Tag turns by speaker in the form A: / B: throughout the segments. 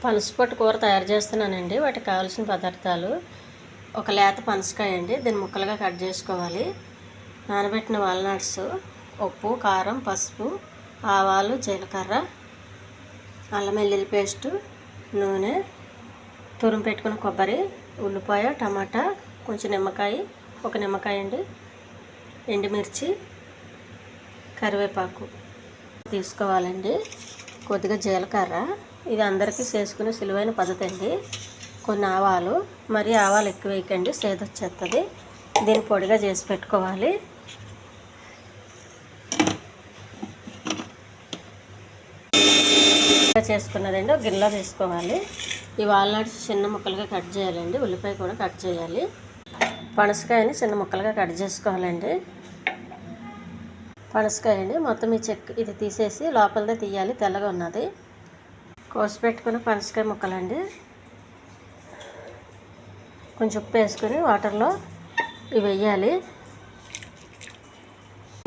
A: పనసపొట్టు కూర తయారు చేస్తున్నానండి. వాటికి కావాల్సిన పదార్థాలు: ఒక లేత పనసకాయ అండి, దీన్ని ముక్కలుగా కట్ చేసుకోవాలి. నానబెట్టిన వాల్నట్స్, ఉప్పు, కారం, పసుపు, ఆవాలు, జీలకర్ర, అల్లం వెల్లుల్లి పేస్టు, నూనె, తురుము పెట్టుకున్న కొబ్బరి, ఉల్లిపాయ, టమాటా, కొంచెం నిమ్మకాయ, ఒక నిమ్మకాయ అండి, ఎండుమిర్చి, కరివేపాకు తీసుకోవాలండి. కొద్దిగా జీలకర్ర, ఇది అందరికీ చేసుకునే సులువైన పద్ధతి అండి. కొన్ని ఆవాలు, మరి ఆవాలు ఎక్కువ వేయకండి, సేద వచ్చేస్తుంది. దీన్ని పొడిగా చేసి పెట్టుకోవాలి. చేసుకున్నదండి ఒక గిన్నెలో తీసుకోవాలి. ఈ వాల్నట్స్ చిన్న ముక్కలుగా కట్ చేయాలండి. ఉల్లిపాయ కూడా కట్ చేయాలి. పనసకాయని చిన్న ముక్కలుగా కట్ చేసుకోవాలండి. పనసకాయ అండి, మొత్తం ఈ చెక్ ఇది తీసేసి లోపలదే తీయాలి, తెల్లగా ఉన్నది. కోసి పెట్టుకున్న పనసకాయ ముక్కలండి, కొంచెం ఉప్పు వేసుకొని వాటర్లో ఇవి వేయాలి.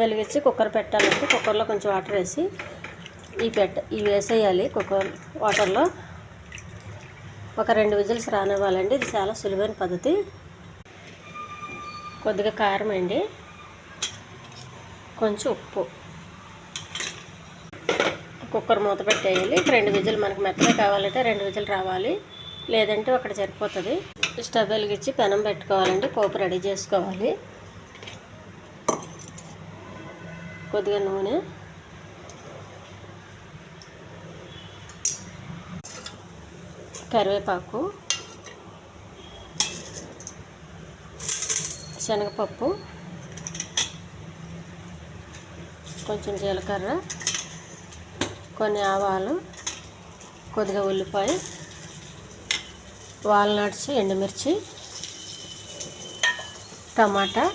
A: వెలిగించి కుక్కర్ పెట్టాలండి. కుక్కర్లో కొంచెం వాటర్ వేసి ఇవి వేసేయాలి. కుక్కర్ వాటర్లో ఒక 2 విజిల్స్ రానివ్వాలండి. ఇది చాలా సులువైన పద్ధతి. కొద్దిగా కారం అండి, కొంచెం ఉప్పు, కుక్కర్ మూత పెట్టేయాలి. 2 విజిల్, మనకు మెత్తగా కావాలంటే 2 విజిల్ రావాలి, లేదంటే ఒకటి సరిపోతుంది. స్టవ్ వెలిగించి పెనం పెట్టుకోవాలండి. పోపు రెడీ చేసుకోవాలి. కొద్దిగా నూనె, కరివేపాకు, శనగపప్పు, కొంచెం జీలకర్ర, కొన్ని ఆవాలు, కొద్దిగా ఉల్లిపాయ, వాల్నట్స్, ఎండుమిర్చి, టమాటా,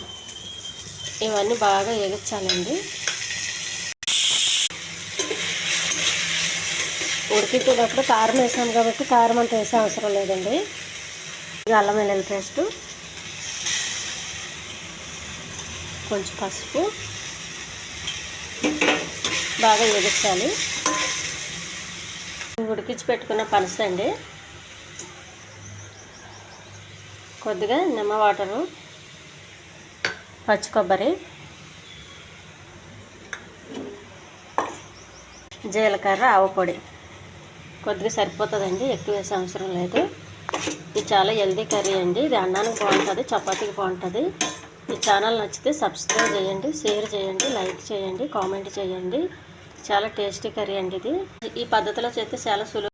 A: ఇవన్నీ బాగా వేగించాలండి. ఉడికించేటప్పుడు కారం వేసాం కాబట్టి కారం అంత వేసే అవసరం లేదండి. అల్లం వెల్లుల్లి పేస్టు, కొంచెం పసుపు, బాగా వేగించాలి. ఉడికించి పెట్టుకున్న పనస అండి, కొద్దిగా నిమ్మ వాటరు, పచ్చి కొబ్బరి, జీలకర్ర, ఆవు పొడి కొద్దిగా సరిపోతుందండి, ఎక్కువ వేసే అవసరం లేదు. ఇది చాలా హెల్దీ కర్రీ అండి. ఇది అన్నానికి బాగుంటుంది, చపాతీకి బాగుంటుంది. ఈ ఛానల్ నచ్చితే సబ్స్క్రైబ్ చేయండి, షేర్ చేయండి, లైక్ చేయండి, కామెంట్ చేయండి. చాలా టేస్టీ కర్రీ అండి ఇది. ఈ పద్ధతిలో చేస్తే చాలా సులువు.